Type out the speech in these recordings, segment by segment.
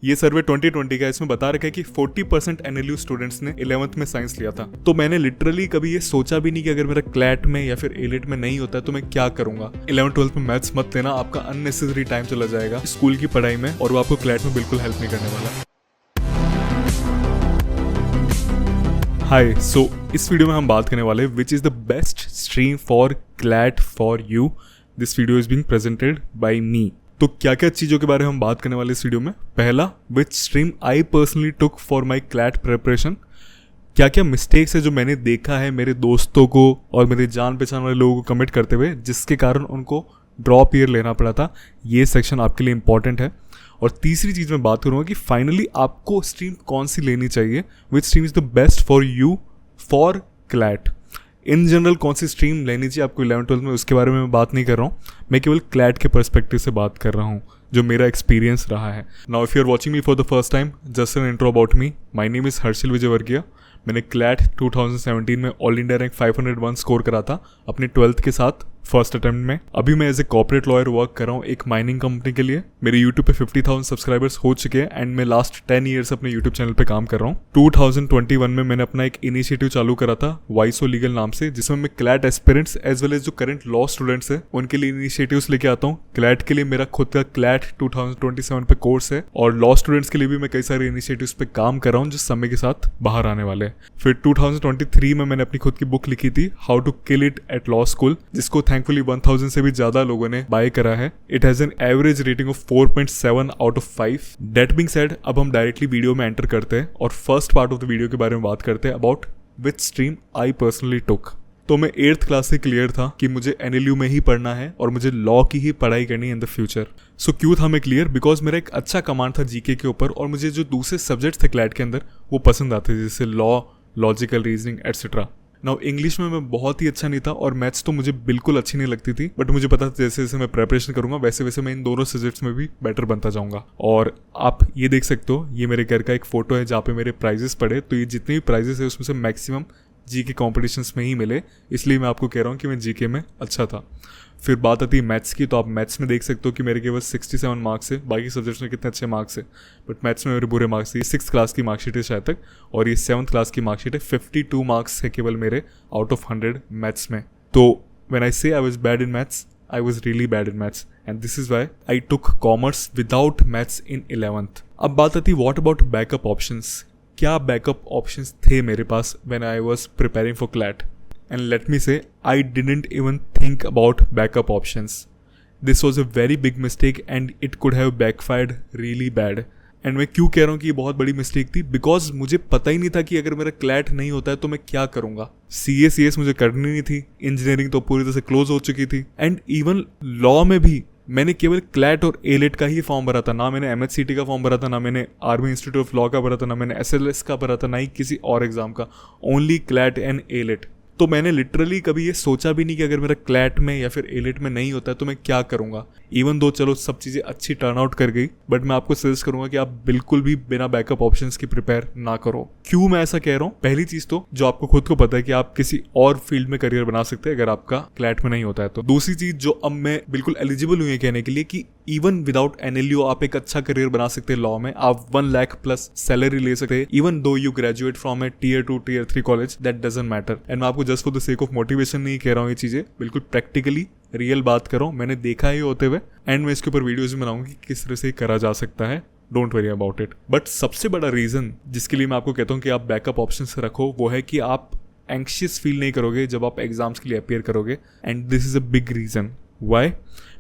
ये सर्वे 2020 का है। इसमें बता रखा है कि 40% एनएलयू स्टूडेंट्स ने 11th में साइंस लिया था। तो मैंने लिटरली कभी ये सोचा भी नहीं कि अगर मेरा क्लैट में या फिर एलिट में नहीं होता है तो मैं क्या करूंगा। 11th-12th में मैथ्स मत लेना, आपका अननेसेसरी टाइम चला जाएगा स्कूल की पढ़ाई में और वो आपको क्लैट में बिल्कुल हेल्प नहीं करने वाला। हाय, सो इस वीडियो में हम बात करने वाले which is the best stream for CLAT for you. This video is being presented by me. तो क्या क्या चीज़ों के बारे में हम बात करने वाले इस वीडियो में। पहला, विच stream I personally took for my CLAT preparation. क्या क्या मिस्टेक्स है जो मैंने देखा है मेरे दोस्तों को और मेरे जान पहचान वाले लोगों को कमिट करते हुए, जिसके कारण उनको ड्रॉप ईयर लेना पड़ा था। ये सेक्शन आपके लिए इंपॉर्टेंट है। और तीसरी चीज़ मैं बात करूँगा कि फाइनली आपको स्ट्रीम कौन सी लेनी चाहिए, विच stream is the best for you for CLAT. In general कौन सी स्ट्रीम लेनी चाहिए आपको 11th-12th में, उसके बारे में मैं बात नहीं कर रहा हूँ। मैं केवल क्लैट के पर्सपेक्टिव से बात कर रहा हूँ, जो मेरा एक्सपीरियंस रहा है। Now if you are watching me for the first time, just an intro about me. My name is Harshil Vijayvargiya. मैंने क्लैट 2017 में ऑल इंडिया रैंक 501 स्कोर करा था अपने 12th के साथ फर्स्ट अटेम्प्ट में। अभी मैं as a corporate lawyer work कर रहा हूँ एक माइनिंग कंपनी के लिए। मेरे यूट्यूब पे 50,000 सब्सक्राइबर्स हो चुके हैं एंड मैं लास्ट 10 ईयर्स अपने यूट्यूब चैनल पे काम कर रहा हूँ। 2021 में मैंने अपना एक इनिशिएटिव चालू करा था वाइसो लीगल नाम से, जिसमें मैं CLAT aspirants as well as जो करंट लॉ स्टूडेंट्स है उनके लिए इनिशिएटिव्स लेके आता हूँ। क्लैट के लिए मेरा खुद का क्लैट 2027 पे कोर्स है और लॉ स्टूडेंट्स के लिए भी मैं कई सारे इनिशिएटिव्स पे काम कर रहा हूँ जो समय के साथ बाहर आने वाले हैं। फिर 2023 में मैंने अपनी खुद की बुक लिखी थी, how to kill it at law school, जिसको थैंकफुली 1000 से भी ज्यादा लोगों ने बाय करा है। It has an average rating of 4.7 out of 5। That being said, अब हम डायरेक्टली वीडियो में एंटर करते हैं और first part of the video के बारे में बात करते हैं about which stream I personally took. तो मैं 8th क्लास से क्लियर था कि मुझे एनएलयू में ही पढ़ना है और मुझे लॉ की ही पढ़ाई करनी है इन द फ्यूचर। सो क्यों था मैं क्लियर? बिकॉज मेरा एक अच्छा कमांड था जीके के ऊपर और मुझे जो दूसरे सब्जेक्ट्स थे क्लैट के अंदर वो पसंद आते थे, जैसे law, logical reasoning etcetera. Now English में मैं बहुत ही अच्छा नहीं था और मैथ्स तो मुझे बिल्कुल अच्छी नहीं लगती थी, बट मुझे पता था जैसे जैसे मैं प्रिपरेशन करूंगा वैसे वैसे मैं इन दोनों सब्जेक्ट्स में भी बेटर बनता जाऊंगा। और आप ये देख सकते हो, ये मेरे घर का एक फोटो है जहाँ पे मेरे प्राइजेस पड़े। तो ये जितने भी प्राइजेस है उसमें से मैक्सिमम जीके कॉम्पिटिशन्स में ही मिले, इसलिए मैं आपको कह रहा हूँ कि मैं जीके में अच्छा था। फिर बात आती है मैथ्स की, तो आप मैथ्स में देख सकते हो कि मेरे केवल 67 मार्क्स है। बाकी सब्जेक्ट्स में कितने अच्छे मार्क्स है, बट मैथ्स में मेरे बुरे मार्क्स है। 6th क्लास की मार्कशीट है शायद तक, और ये 7th क्लास की मार्कशीट है। 52 मार्क्स है केवल मेरे आउट ऑफ 100 मैथ्स में। तो when I say I was bad in maths, I was really bad in maths and this is why I took commerce without maths in 11th। अब बात आती है व्हाट अबाउट बैकअप ऑप्शंस। क्या backup options थे मेरे पास when I was preparing for CLAT? And let me say, I didn't even think about backup options. This was a very big mistake and it could have backfired really bad. And मैं क्यों कह रहा हूँ कि ये बहुत बड़ी mistake थी? बिकॉज मुझे पता ही नहीं था कि अगर मेरा क्लैट नहीं होता है तो मैं क्या करूँगा। CS मुझे करनी नहीं थी, इंजीनियरिंग तो पूरी तरह से क्लोज हो चुकी थी, एंड इवन लॉ में भी मैंने केवल क्लैट और एलेट का ही फॉर्म भरा था। ना मैंने MHCT का फॉर्म भरा था, ना मैंने आर्मी इंस्टीट्यूट ऑफ लॉ का भरा था, ना मैंने SLS का भरा था, ना ही किसी और एग्जाम का। Only CLAT and AILET. तो मैंने लिटरली कभी ये सोचा भी नहीं कि अगर मेरा क्लैट में या फिर एलिट में नहीं होता है तो मैं क्या करूंगा। इवन दो चलो सब चीज़ें अच्छी टर्न आउट कर गई, बट मैं आपको सजेस्ट करूंगा कि आप बिल्कुल भी बिना बैकअप ऑप्शंस की प्रिपेयर ना करो। क्यों मैं ऐसा कह रहा हूँ? पहली चीज़ तो जो आपको खुद को पता है कि आप किसी और फील्ड में करियर बना सकते हैं अगर आपका क्लैट में नहीं होता है तो। दूसरी चीज़ जो अब मैं बिल्कुल एलिजिबल हूँ ये कहने के लिए कि इवन विदाउट एनएलयू आप एक अच्छा करियर बना सकते हैं लॉ में। आप 1 लाख प्लस सैलरी ले सकते हैं even though you graduate from A Tier 2 Tier 3 college, that doesn't matter. And मैं आपको just for the sake of motivation नहीं कह रहा हूँ ये चीज़ें, बिल्कुल प्रैक्टिकली रियल बात कर रहा हूँ। मैंने देखा है ये होते हुए एंड मैं इसके ऊपर वीडियोज भी बनाऊंगी कि किस तरह से करा जा सकता है। Don't worry about it. But सबसे बड़ा रीज़न जिसके लिए मैं आपको कहता हूँ कि आप बैकअप ऑप्शन रखो वो है कि आप एंक्शियस फील नहीं करोगे जब आप एग्जाम्स के लिए अपियर करोगे। And this is a big reason why.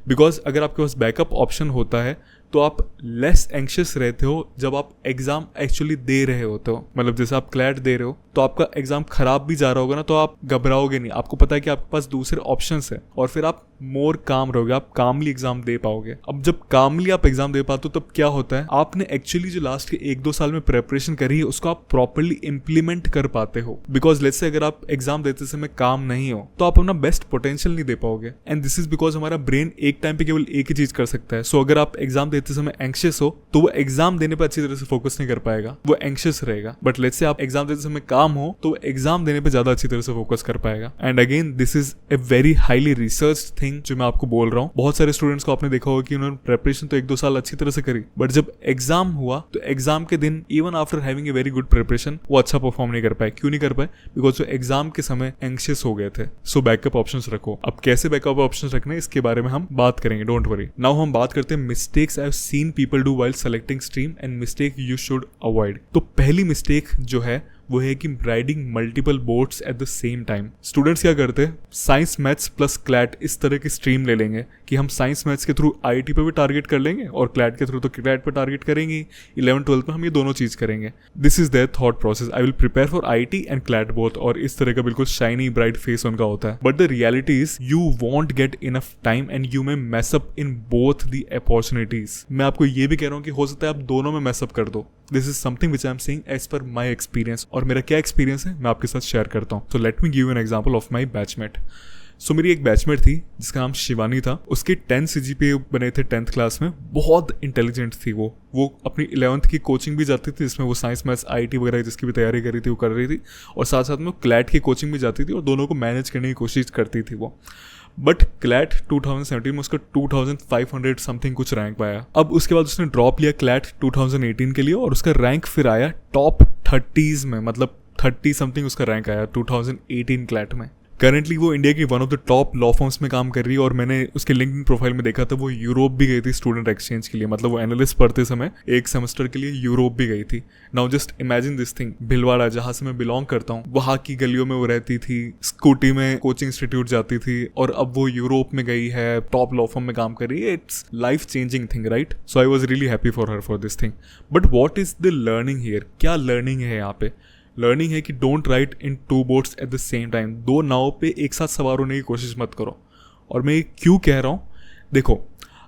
Because अगर आपके पास बैकअप ऑप्शन होता है तो आप लेस एंक्शियस रहते हो जब आप एग्जाम एक्चुअली दे रहे होते हो। मतलब जैसे आप क्लैट दे रहे हो तो आपका एग्जाम खराब भी जा रहा होगा ना, तो आप घबराओगे नहीं। आपको पता है कि आपके पास दूसरे ऑप्शंस है और फिर आप मोर काम रहोगे, आप कामली एग्जाम दे पाओगे। अब जब कामली आप एग्जाम दे पाते हो तब क्या होता है, आपने एक्चुअली जो लास्ट के 1-2 साल में प्रिपरेशन करी है उसको आप प्रॉपरली इम्प्लीमेंट कर पाते हो। बिकॉज लेट्स से अगर आप एग्जाम देते समय काम नहीं हो तो आप अपना बेस्ट पोटेंशियल नहीं दे पाओगे। एंड दिस इज बिकॉज हमारा ब्रेन एक टाइम पे केवल एक ही चीज कर सकता है। सो अगर आप एग्जाम देते समय एंक्शियस हो तो वो एग्जाम देने पर अच्छी तरह से फोकस नहीं कर पाएगा, वो एंक्शियस रहेगा। बट लेट्स से आप एग्जाम देते समय काम हो तो एग्जाम देने पे ज्यादा अच्छी तरह से फोकस कर पाएगा। And again this is a very highly research thing thing जो मैं आपको बोल रहा हूँ। बहुत सारे स्टूडेंट्स को आपने देखा होगा कि उन्होंने प्रिपरेशन तो 1-2 साल अच्छी तरह से करी, बट जब एग्जाम हुआ तो एग्जाम के दिन even after having a very good preparation वो अच्छा परफॉर्म नहीं कर पाए। क्यों नहीं कर पाए? बिकॉज वो एग्जाम के समय एंग्शियस हो गए थे। सो बैकअप ऑप्शंस रखो। अब कैसे बैकअप ऑप्शंस रखने इसके बारे में हम बात करेंगे, डोंट वरी। नाउ हम बात करते हैं mistakes I have seen people do while selecting stream and mistake you should avoid. तो पहली मिस्टेक जो है वो है कि riding multiple boats at the same time. Students क्या करते हैं, साइंस मैथ्स प्लस क्लैट इस तरह की स्ट्रीम ले लेंगे कि हम साइंस मैथ्स के थ्रू आईआईटी पे भी टारगेट कर लेंगे और क्लैट के थ्रू तो क्लैट पे टारगेट करेंगे। 11th-12th में हम ये दोनों चीज करेंगे। This is there thought process. I will prepare for IIT and CLAT both, और इस तरह का बिल्कुल शाइनी ब्राइट फेस उनका होता है। But the reality is you won't get enough time and you may mess up in both the opportunities. मैं आपको ये भी कह रहा हूँ कि हो सकता है आप दोनों में मैसअप कर दो। This is something which I am saying as per my experience, और मेरा क्या एक्सपीरियंस है मैं आपके साथ शेयर करता हूँ। So let me give an example of my batchmate. So मेरी एक बैचमेट थी जिसका नाम शिवानी था। उसके 10 CGPA बने थे 10th क्लास में। बहुत इंटेलिजेंट थी वो अपनी 11th की कोचिंग भी जाती थी जिसमें वो साइंस मैथ्स आईआईटी वगैरह जिसकी भी तैयारी करी थी वो कर रही थी, और साथ साथ में वो क्लैट की कोचिंग भी जाती थी और दोनों को मैनेज करने की कोशिश करती थी वो। बट क्लैट 2017 में उसका 2500 समथिंग कुछ रैंक पाया। अब उसके बाद उसने ड्रॉप लिया क्लैट 2018 के लिए और उसका रैंक फिर आया टॉप 30s में, मतलब 30 समथिंग उसका रैंक आया 2018 क्लैट में। करेंटली वो इंडिया की one of the top law firms में काम कर रही है, और मैंने उसके लिंक्डइन प्रोफाइल में देखा था वो यूरोप भी गई थी स्टूडेंट एक्सचेंज के लिए। मतलब वो एनालिस्ट पढ़ते समय एक सेमेस्टर के लिए यूरोप भी गई थी। Now just imagine this thing, Bhilwara जहां से मैं बिलोंग करता हूँ वहां की गलियों में वो रहती थी, स्कूटी में कोचिंग इंस्टीट्यूट जाती थी, और अब वो यूरोप में गई है, टॉप लॉ फर्म में काम कर रही है। It's life changing thing, right? So I was really happy for her for this thing. But what is the learning here? क्या लर्निंग है यहाँ पे? लर्निंग है कि don't ride in 2 boats at the same time. 2 नाव पे एक साथ सवार होने की कोशिश मत करो। और मैं क्यों कह रहा हूँ, देखो,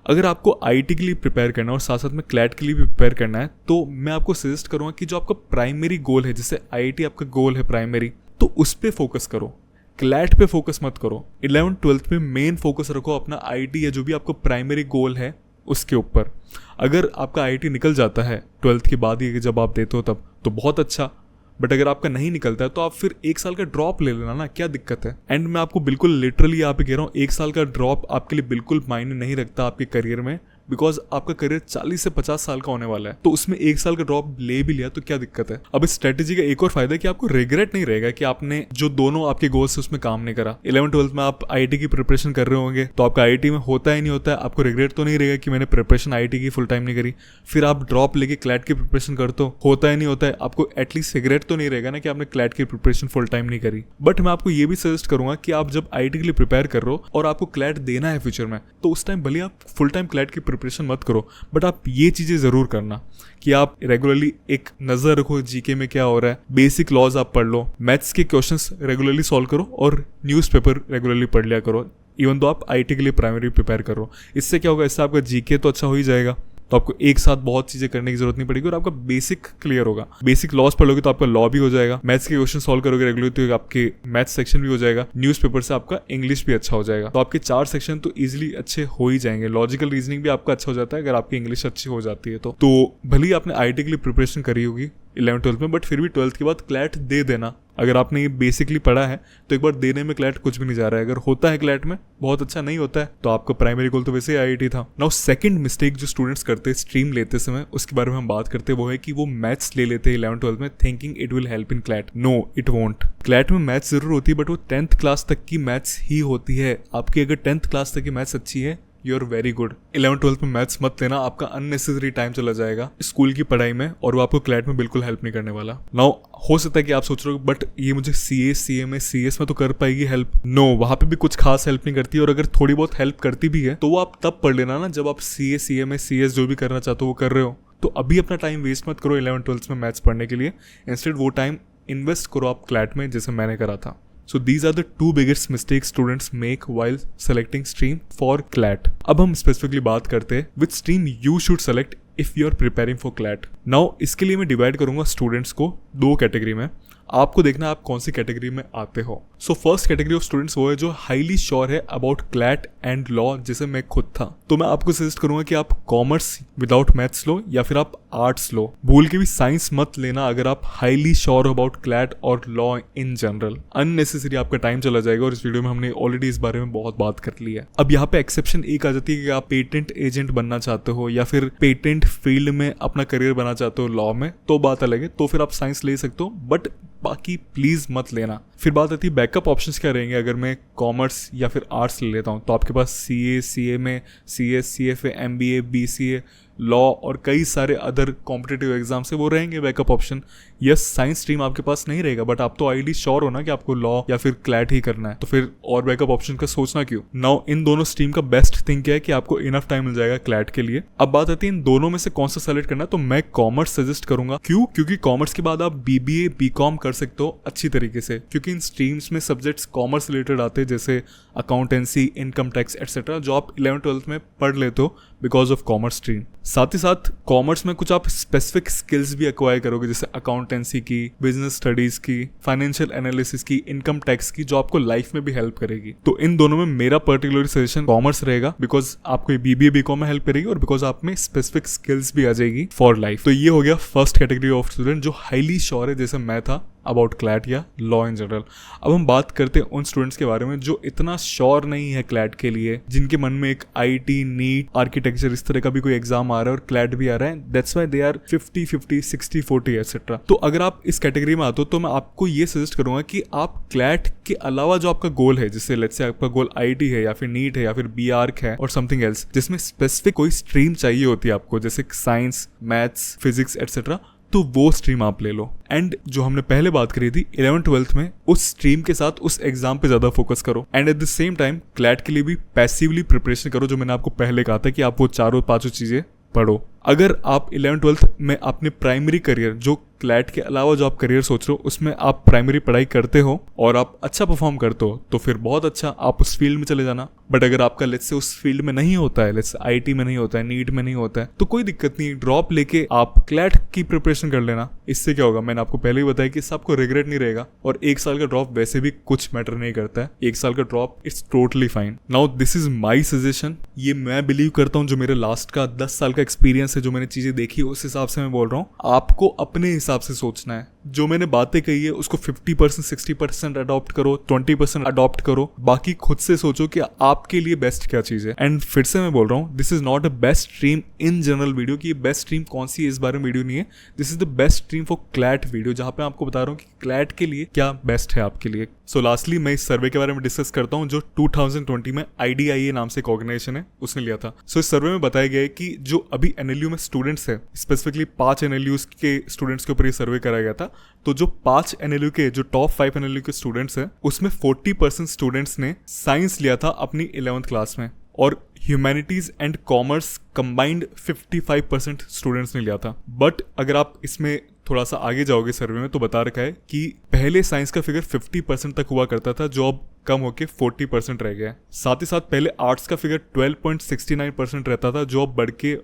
अगर आपको आईआईटी के लिए प्रिपेयर करना है और साथ साथ में क्लैट के लिए भी प्रिपेयर करना है, तो मैं आपको सजेस्ट करूँगा कि जो आपका प्राइमरी गोल है, जैसे आईआईटी आपका गोल है प्राइमरी, तो उस पर फोकस करो, क्लैट पे फोकस मत करो। 11th-12th में मेन फोकस रखो अपना आईआईटी या जो भी आपको प्राइमरी गोल है उसके ऊपर। अगर आपका आईआईटी निकल जाता है 12th के बाद ही जब आप देते हो तब, तो बहुत अच्छा। बट अगर आपका नहीं निकलता है तो आप फिर 1 साल का ड्रॉप ले लेना ना, क्या दिक्कत है? एंड मैं आपको बिल्कुल लिटरली यहाँ पे कह रहा हूँ, 1 साल का ड्रॉप आपके लिए बिल्कुल मायने नहीं रखता आपके करियर में, बिकॉज आपका करियर 40 से 50 साल का होने वाला है। तो उसमें 1 साल का ड्रॉप ले भी लिया तो क्या दिक्कत है? अब इस स्ट्रेटेजी का एक और फायदा है कि आपको रिग्रेट नहीं रहेगा कि आपने जो दोनों आपके गोल्स है उसमें काम नहीं करा। 11th-12th में आप आईआईटी की प्रिपरेशन कर रहे होंगे तो आपका आईआईटी में होता ही नहीं होता है, आपको रिग्रेट तो नहीं रहेगा कि मैंने प्रिपरेशन आईआईटी की फुल टाइम नहीं करी। फिर आप ड्रॉप लेके क्लैट की प्रिपरेशन करते हो, होता ही नहीं होता है, आपको एटलीस्ट रिग्रेट तो नहीं रहेगा ना कि आपने क्लैट की प्रिपरेशन फुल टाइम नहीं करी। बट मैं आपको ये भी सजेस्ट करूंगा कि आप जब आईआईटी के लिए प्रिपेयर कर रहे हो और आपको क्लैट देना है फ्यूचर में, तो उस टाइम भले आप फुल टाइम क्लैट की प्रिपरेशन मत करो, बट आप ये चीजें जरूर करना कि आप रेगुलरली एक नजर रखो जीके में क्या हो रहा है, बेसिक लॉज आप पढ़ लो, मैथ्स के क्वेश्चंस रेगुलरली सॉल्व करो और न्यूज़पेपर रेगुलरली पढ़ लिया करो, इवन दो आप आईआईटी के लिए प्राइमरी प्रिपेयर करो। इससे क्या होगा, इससे आपका जीके तो अच्छा हो ही जाएगा, तो आपको एक साथ बहुत चीजें करने की जरूरत नहीं पड़ेगी और आपका बेसिक क्लियर होगा। बेसिक लॉस पढ़ोगे तो आपका लॉ भी हो जाएगा, मैथ्स के क्वेश्चन सॉल्व करोगे रेगुलर तो आपके मैथ्स सेक्शन भी हो जाएगा, न्यूज़पेपर से आपका इंग्लिश भी अच्छा हो जाएगा। तो आपके 4 सेक्शन तो इजीली अच्छे हो ही जाएंगे। लॉजिकल रीजनिंग भी आपका अच्छा हो जाता है अगर आपकी इंग्लिश अच्छी हो जाती है तो भले ही आपने आईआईटी के लिए प्रिपरेशन करी होगी 11th-12th में, बट फिर भी 12th के बाद क्लैट दे देना। अगर आपने ये बेसिकली पढ़ा है तो एक बार देने में क्लैट कुछ भी नहीं जा रहा है। अगर होता है क्लैट में बहुत अच्छा, नहीं होता है तो आपका प्राइमरी गोल तो वैसे ही आईआईटी था। नाउ सेकंड मिस्टेक जो स्टूडेंट्स करते हैं स्ट्रीम लेते समय, उसके बारे में हम बात करते हैं, वो है कि वो मैथ्स ले लेते हैं 11th-12th में thinking it will help in CLAT. No, it won't. CLAT में मैथ्स जरूर होती है बट वो 10th क्लास तक की मैथ्स ही होती है। आपकी अगर 10th क्लास तक की मैथ्स अच्छी है, you are very good. 11th-12th में मैथ्स मत लेना, आपका अननेसेसरी टाइम चला जाएगा स्कूल की पढ़ाई में और वो आपको क्लैट में बिल्कुल हेल्प नहीं करने वाला। नाउ हो सकता है कि आप सोच रहे हो बट ये मुझे सीए सीएमए सीएस में तो कर पाएगी हेल्प। नो, वहां पे भी कुछ खास हेल्प नहीं करती, और अगर थोड़ी बहुत हेल्प करती भी है तो वो आप तब पढ़ लेना ना जब आप सीए सीएमए सीएस जो भी करना चाहते हो वो कर रहे हो। तो अभी अपना टाइम वेस्ट मत करो 11th-12th में मैथ्स पढ़ने के लिए, इंस्टेड वो टाइम इन्वेस्ट करो आप क्लैट में जैसे मैंने करा था। So these are the 2 biggest mistakes students make while selecting stream for CLAT. अब हम specifically बात करते हैं which stream you should select if you are preparing for CLAT. Now इसके लिए मैं डिवाइड करूंगा स्टूडेंट्स को 2 कैटेगरी में। आपको देखना है आप कौन सी कैटेगरी में आते हो। So first category of students वो है जो हाईली श्योर है अबाउट क्लैट एंड लॉ, जैसे मैं खुद था। तो मैं आपको सजेस्ट करूंगा कि आप कॉमर्स विदाउट मैथ्स लो या फिर आप आर्ट्स लो। भूल के भी साइंस मत लेना अगर आप हाईली श्योर हो अबाउट क्लैट और लॉ इन जनरल। अननेसेसरी आपका टाइम चला जाएगा और इस वीडियो में हमने ऑलरेडी इस बारे में बहुत बात कर ली है। अब यहाँ पे एक्सेप्शन एक आ जाती है कि आप पेटेंट एजेंट बनना चाहते हो या फिर पेटेंट फील्ड में अपना करियर बनाना चाहते हो लॉ में, तो बात अलग है, तो फिर आप साइंस ले सकते हो, बट बाकी प्लीज मत लेना। फिर बात आती है बैकअप ऑप्शंस क्या रहेंगे अगर मैं कॉमर्स या फिर आर्ट्स ले लेता हूँ। तो आपके पास सीए में CS, CFA, MBA, BCA, law और कई सारे अदर कॉम्पिटिटिव एग्जाम्स है, वो रहेंगे backup option. Yes, science stream आपके पास नहीं रहेगा, बट आप तो आइडियली श्योर हो ना कि आपको लॉ या फिर क्लैट ही करना है, तो फिर और बैकअप ऑप्शन का सोचना क्यों। नाउ इन दोनों स्ट्रीम का बेस्ट थिंग क्या है कि आपको इनफ टाइम मिल जाएगा क्लैट के लिए। अब बात आती है इन दोनों में से कौन सा सेलेक्ट करना है, तो मैं कॉमर्स सजेस्ट करूंगा। क्यों? क्योंकि कॉमर्स के बाद आप BBA, BCom कर सकते हो अच्छी तरीके से, क्योंकि इन स्ट्रीम्स में सब्जेक्ट्स कॉमर्स रिलेटेड आते हैं, जैसे अकाउंटेंसी, इनकम टैक्स एटसेट्रा, जो आप 11th-12th में पढ़ लेते हो बिकॉज ऑफ कॉमर्स स्ट्रीम। साथ ही साथ कॉमर्स में कुछ आप स्पेसिफिक स्किल्स भी एक्वायर करोगे, जैसे अकाउंटेंसी की, बिजनेस स्टडीज की, फाइनेंशियल एनालिसिस की, इनकम टैक्स की, जो आपको लाइफ में भी हेल्प करेगी। तो इन दोनों में मेरा पर्टिकुलर सजेशन कॉमर्स रहेगा, बिकॉज आपको BBA, BCom में हेल्प करेगी और बिकॉज आप में स्पेसिफिक स्किल्स भी आ जाएगी फॉर लाइफ। तो ये हो गया फर्स्ट कैटेगरी ऑफ स्टूडेंट जो हाईली श्योर है, जैसे मैं था, अबाउट क्लैट या लॉ इन जनरल। अब हम बात करते हैं उन स्टूडेंट्स के बारे में जो इतना श्योर नहीं है क्लैट के लिए, जिनके मन में एक IT, नीट, आर्किटेक्चर इस तरह का भी कोई एग्जाम आ रहा है और क्लैट भी आ रहा है, that's why they are 50-50, 60-40 etcetera. तो अगर आप इस कैटेगरी में आते हो तो मैं आपको ये सजेस्ट करूंगा कि आप क्लैट के अलावा जो आपका गोल है, जैसे लेट्स से आपका गोल IT है या फिर नीट है या फिर BArch है और समथिंग एल्स, जिसमें स्पेसिफिक कोई स्ट्रीम चाहिए होती है आपको, जैसे साइंस, मैथ्स, फिजिक्स एटसेट्रा, तो वो स्ट्रीम आप ले लो। एंड जो हमने पहले बात करी थी 11th-12th में, उस स्ट्रीम के साथ उस एग्जाम पे ज्यादा फोकस करो। And at the same time CLAT के लिए भी पैसिवली प्रिपरेशन करो, जो मैंने आपको पहले कहा था कि आप वो 4-5 चीजें पढ़ो। अगर आप 11th-12th में अपने प्राइमरी करियर, जो क्लैट के अलावा जो आप करियर सोच रहे हो, उसमें आप प्राइमरी पढ़ाई करते हो और आप अच्छा परफॉर्म करते हो, तो फिर बहुत अच्छा, आप उस फील्ड में चले जाना। बट अगर आपका लेट्स से उस फील्ड में नहीं होता है, लेट्स IT में नहीं होता है, नीट में नहीं होता है, तो कोई दिक्कत नहीं, ड्रॉप लेके आप क्लैट की प्रिपरेशन कर लेना। इससे क्या होगा, मैंने आपको पहले ही बताया कि सबको रिग्रेट नहीं रहेगा, और 1 साल का ड्रॉप वैसे भी कुछ मैटर नहीं करता है। 1 साल का drop it's totally fine. Now this is my suggestion, ये मैं बिलीव करता हूँ, जो मेरे लास्ट का 10 साल का एक्सपीरियंस है, जो मैंने चीजें देखी, उस हिसाब से मैं बोल रहा हूँ। आपको अपने हिसाब से सोचना है। जो मैंने बातें कही है उसको 50%, 60% अडॉप्ट करो, 20% अडॉप्ट करो, बाकी खुद से सोचो कि आपके लिए बेस्ट क्या चीज है। एंड फिर से मैं बोल रहा हूँ, this is not a best stream in general video, कि ये बेस्ट स्ट्रीम कौन सी है इस बारे में वीडियो नहीं है। This is the best stream for CLAT video, जहां पे आपको बता रहा हूँ कि क्लैट के लिए क्या बेस्ट है आपके लिए। सो लास्टली मैं इस सर्वे के बारे में डिस्कस करता हूँ, जो 2020 में IDIA नाम से एक ऑर्गेनाइजेशन है, उसने लिया था। सो इस सर्वे में बताया गया है कि जो अभी NLU में स्टूडेंट्स है, स्पेसिफिकली 5 NLUs के स्टूडेंट्स के ऊपर ये सर्वे कराया गया था, तो जो 5 NLU के, जो टॉप 5 NLU के स्टूडेंट्स हैं, उसमें 40% स्टूडेंट्स ने साइंस लिया था अपनी 11th क्लास में, और humanities and commerce combined 55% students ने लिया था। बट अगर आप इसमें थोड़ा सा आगे जाओगे सर्वे में, तो बता रखा है कि पहले साइंस का फिगर 50% तक हुआ करता था, जो अब कम होके 40% रह गया है। साथ ही साथ पहले आर्ट्स का फिगर 12.69% रहता था, जो अब बढ़ के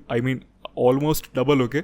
ऑलमोस्ट डबल होके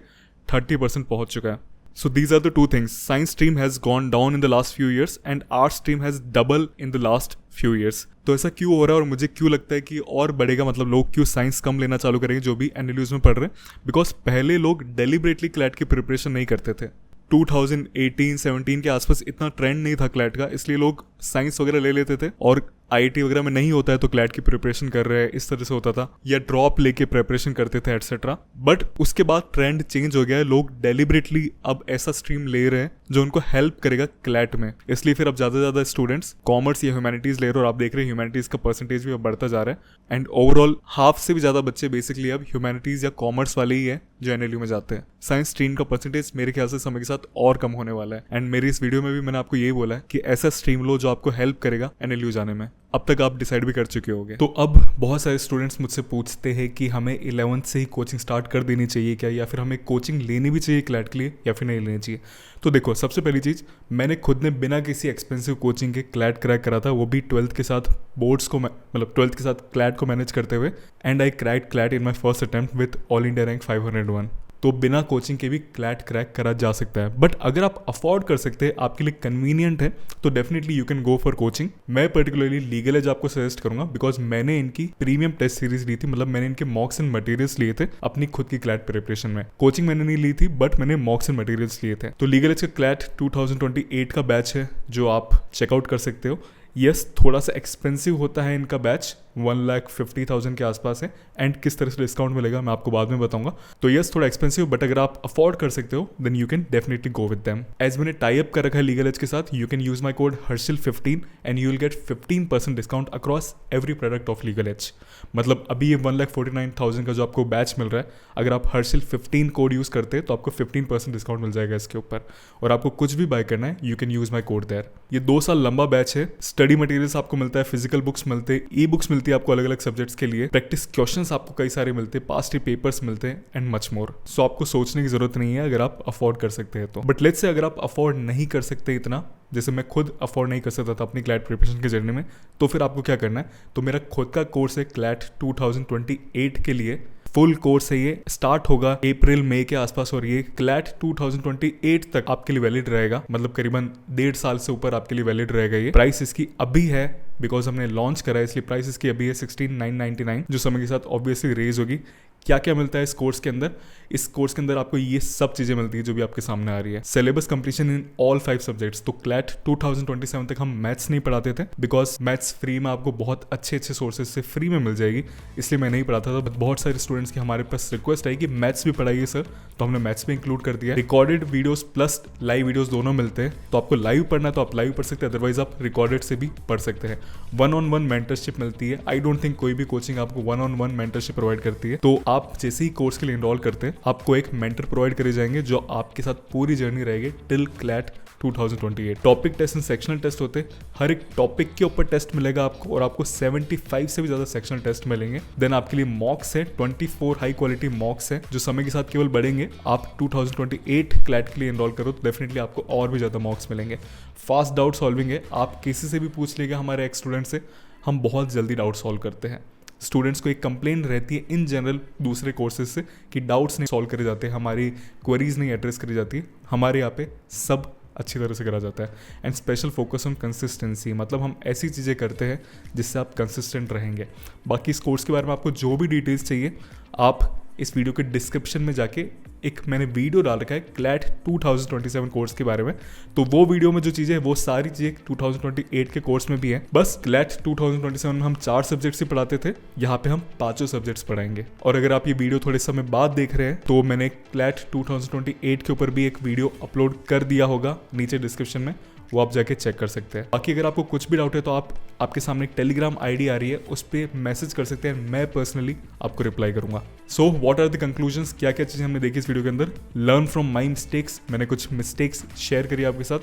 30% पहुंच चुका है। So these are the two things. Science stream has gone down in the last few years and art stream has doubled in the last few years. तो ऐसा क्यों हो रहा है और मुझे क्यों लगता है कि और बढ़ेगा, मतलब लोग क्यों साइंस कम लेना चालू करेंगे जो भी NLUs में पढ़ रहे हैं? बिकॉज पहले लोग डेलिबरेटली क्लैट की प्रिपरेशन नहीं करते थे। 2018-17 के आसपास इतना ट्रेंड नहीं था क्लैट का, इसलिए लोग साइंस वगैरह ले लेते थे, और IIT वगैरह में नहीं होता है तो क्लैट की प्रिपरेशन कर रहे हैं, इस तरह से होता था, या ड्रॉप लेके प्रिपरेशन करते थे एटसेट्रा। बट उसके बाद ट्रेंड चेंज हो गया है, लोग डेलिबरेटली अब ऐसा स्ट्रीम ले रहे हैं जो उनको हेल्प करेगा क्लैट में। इसलिए फिर अब ज्यादा से ज्यादा स्टूडेंट्स कॉमर्स या ह्यूमैनिटीज ले रहे हैं, और आप देख रहे हैं ह्यूमैनिटीज का परसेंटेज भी अब बढ़ता जा रहा है। एंड ओवरऑल हाफ से भी ज्यादा बच्चे बेसिकली अब ह्यूमैनिटीज या कॉमर्स वाले ही है जो NLU में जाते हैं। साइंस स्ट्रीम का परसेंटेज मेरे ख्याल से समय के साथ और कम होने वाला है। एंड मेरी इस वीडियो में भी मैंने आपको यही बोला है कि ऐसा स्ट्रीम लो जो आपको हेल्प करेगा NLU जाने में। अब तक आप डिसाइड भी कर चुके होंगे। तो अब बहुत सारे स्टूडेंट्स मुझसे पूछते हैं कि हमें 11th से ही कोचिंग स्टार्ट कर देनी चाहिए क्या, या फिर हमें कोचिंग लेनी भी चाहिए क्लैट के लिए या फिर नहीं लेनी चाहिए। तो देखो, सबसे पहली चीज़, मैंने खुद ने बिना किसी एक्सपेंसिव कोचिंग के क्लैट क्रैक करा था, वो भी 12th के साथ बोर्ड्स को, मतलब 12th के साथ क्लैट को मैनेज करते हुए। And I cracked CLAT in my first attempt with all India rank 501। तो बिना कोचिंग के भी क्लैट क्रैक करा जा सकता है। बट अगर आप अफोर्ड कर सकते हैं, आपके लिए कन्वीनियंट है, तो definitely you can go for coaching. मैं पर्टिकुलरली लीगल एज आपको सजेस्ट करूंगा बिकॉज मैंने इनकी प्रीमियम टेस्ट सीरीज ली थी, मतलब मैंने इनके मॉक्स एंड मटेरियल्स लिए थे अपनी खुद की क्लैट प्रिपरेशन में। कोचिंग मैंने नहीं ली थी बट मैंने मॉक्स एंड मटेरियल्स लिए थे। तो लीगल एज का क्लैट 2028 का बैच है जो आप चेकआउट कर सकते हो। यस, थोड़ा सा एक्सपेंसिव होता है इनका बैच, 1,50,000 के आसपास है। एंड किस तरह से डिस्काउंट मिलेगा मैं आपको बाद में बताऊंगा। तो यस, थोड़ा एक्सपेंसिव, बट अगर आप अफोर्ड कर सकते हो then you can definitely go with them. As मैंने टाई अप कर रखा है लीगल एज के साथ, you can use my code HERSHIL15 and you will get 15% discount across every product of Legal Edge. मतलब अभी ये 1,49,000 का जो आपको बैच मिल रहा है, अगर आप HERSHIL15 कोड यूज करते हैं तो आपको 15% डिस्काउंट मिल जाएगा इसके ऊपर। और आपको कुछ भी बाय करना है you can use my code there. ये 2 साल लंबा बैच है। स्टडी मटेरियल्स आपको मिलता है, फिजिकल बुक्स मिलते हैं, ई बुक्स मिलती है आपको अलग अलग सब्जेक्ट्स के लिए, प्रैक्टिस क्वेश्चंस आपको कई सारे मिलते हैं, पास्ट पेपर्स मिलते हैं एंड मच मोर। सो आपको सोचने की जरूरत नहीं है अगर आप अफोर्ड कर सकते हैं तो। बट लेट्स से अगर आप अफोर्ड नहीं कर सकते इतना, जैसे मैं खुद अफोर्ड नहीं कर सकता था अपनी क्लैट प्रिपरेशन के जर्नी में, तो फिर आपको क्या करना है, तो मेरा खुद का कोर्स है क्लैट 2028 के लिए। फुल कोर्स है ये, स्टार्ट होगा अप्रैल मई के आसपास और ये क्लैट 2028 तक आपके लिए वैलिड रहेगा। मतलब करीबन 1.5 साल से ऊपर आपके लिए वैलिड रहेगा ये। प्राइस इसकी अभी है बिकॉज हमने लॉन्च करा है, इसलिए प्राइस इसकी अभी है 16,999, जो समय के साथ ऑब्वियसली रेज होगी। क्या क्या मिलता है इस कोर्स के अंदर? इस कोर्स के अंदर आपको ये सब चीजें मिलती है जो भी आपके सामने आ रही है। Syllabus completion in all 5 subjects. तो क्लैट 2027 तक हम मैथ्स नहीं पढ़ाते थे बिकॉज मैथ्स फ्री में आपको बहुत अच्छे सोर्सेज से फ्री में मिल जाएगी, इसलिए मैं नहीं पढ़ाता था। बट बहुत सारे स्टूडेंट्स की हमारे पास रिक्वेस्ट आई कि मैथ्स भी पढ़ाइए सर, तो हमने मैथ्स भी इंक्लूड कर दिया। Recorded videos plus live videos दोनों मिलते हैं, तो आपको लाइव पढ़ना है तो आप लाइव पढ़ सकते हैं, अदरवाइज आप रिकॉर्डेड से भी पढ़ सकते हैं। 1-on-1 मेंटरशिप मिलती है। आई डोंट थिंक कोई भी कोचिंग आपको 1-on-1 मेंटरशिप प्रोवाइड करती है। तो आप जैसे ही कोर्स के लिए इनरोल करते हैं, आपको एक मेंटर प्रोवाइड करे जाएंगे जो आपके साथ पूरी जर्नी रहेगी till CLAT 2028। Topic test and sectional test होते हैं, हर एक टॉपिक के ऊपर टेस्ट मिलेगा आपको और आपको 75 से भी ज्यादा सेक्शनल टेस्ट मिलेंगे। देन आपके लिए मॉक्स है, 24 हाई क्वालिटी मॉक्स है जो समय के साथ केवल बढ़ेंगे। आप 2028 क्लैट के लिए इनरोल करो तो डेफिनेटली आपको और भी ज्यादा मॉक्स मिलेंगे। फास्ट डाउट सॉल्विंग है, आप किसी से भी पूछ लीजिएगा हमारे एक्स स्टूडेंट से, हम बहुत जल्दी डाउट सॉल्व करते हैं। स्टूडेंट्स को एक कंप्लेंट रहती है इन जनरल दूसरे कोर्सेज से कि डाउट्स नहीं सॉल्व करे जाते, हमारी क्वेरीज नहीं एड्रेस करी जाती। हमारे यहाँ पे सब अच्छी तरह से करा जाता है। And special focus on consistency, मतलब हम ऐसी चीज़ें करते हैं जिससे आप कंसिस्टेंट रहेंगे। बाकी इस कोर्स के बारे में आपको जो भी डिटेल्स चाहिए, आप इस वीडियो के डिस्क्रिप्शन में जाके एक मैंने वीडियो डाल रखा है क्लैट 2027 कोर्स के बारे में, तो वो वीडियो में जो चीज़ें हैं वो सारी चीज़ें 2028 के कोर्स में भी है। बस क्लैट 2027 में हम 4 सब्जेक्ट्स ही पढ़ाते थे, यहाँ पे हम 5 सब्जेक्ट्स पढ़ाएंगे। और अगर आप ये वीडियो थोड़े समय बाद देख रहे हैं तो मैंने क्लैट 2028 के ऊपर भी एक वीडियो अपलोड कर दिया होगा नीचे डिस्क्रिप्शन में, वो आप जाके चेक कर सकते हैं। बाकी अगर आपको कुछ भी डाउट है तो आपके सामने एक टेलीग्राम आईडी आ रही है, उस पर मैसेज कर सकते हैं, मैं पर्सनली आपको रिप्लाई करूंगा। So what are the conclusions, क्या क्या चीज़ें हमने देखी इस वीडियो के अंदर? लर्न फ्रॉम माई मिस्टेक्स, मैंने कुछ मिस्टेक्स शेयर करी आपके साथ,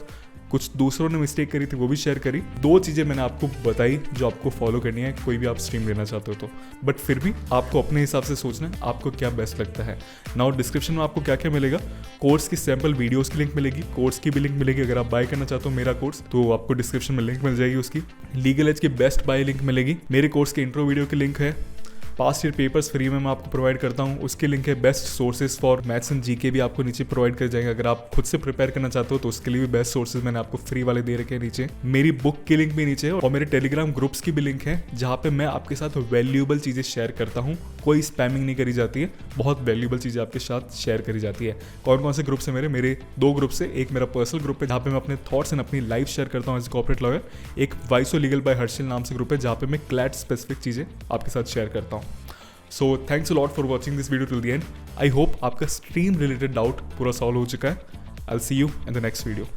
कुछ दूसरों ने मिस्टेक करी थी वो भी शेयर करी। 2 चीज़ें मैंने आपको बताई जो आपको फॉलो करनी है कोई भी आप स्ट्रीम लेना चाहते हो तो, बट फिर भी आपको अपने हिसाब से सोचना है आपको क्या बेस्ट लगता है। नाउ डिस्क्रिप्शन में आपको क्या क्या मिलेगा, कोर्स की सैम्पल वीडियोस की लिंक मिलेगी, कोर्स की भी लिंक मिलेगी। अगर आप बाय करना चाहते हो मेरा कोर्स तो आपको डिस्क्रिप्शन में लिंक मिल जाएगी उसकी। लीगल एज की बेस्ट बाय लिंक मिलेगी, मेरे कोर्स के इंट्रो वीडियो की लिंक है, पास्ट ईयर पेपर्स फ्री में मैं आपको प्रोवाइड करता हूँ, उसकी लिंक है। Best sources for maths and GK भी आपको नीचे प्रोवाइड कर जाएंगे। अगर आप खुद से प्रिपेयर करना चाहते हो तो उसके लिए भी बेस्ट सोर्सेज मैंने आपको फ्री वाले दे रखे हैं नीचे। मेरी बुक की लिंक भी नीचे है और मेरे टेलीग्राम ग्रुप्स की भी लिंक है जहाँ पे मैं आपके साथ वैल्यूएबल चीज़ें शेयर करता हूँ, कोई स्पैमिंग नहीं करी जाती है, बहुत वैल्यूएबल चीज़ें आपके साथ शेयर करी जाती है। कौन कौन से ग्रुप्स है मेरे 2 ग्रुप्स है, एक मेरा पर्सनल ग्रुप है जहाँ पे मैं अपने थॉट्स एंड अपनी लाइफ शेयर करता हूँ एज ए कॉर्पोरेट लॉयर, एक वाइसो लीगल बाय हर्षिल नाम से ग्रुप है जहाँ पे मैं क्लैट स्पेसिफिक चीज़ें आपके साथ शेयर करता हूँ। So thanks a lot for watching this video till the end. I hope आपका स्ट्रीम रिलेटेड डाउट पूरा सॉल्व हो चुका है। I will see you in the next video.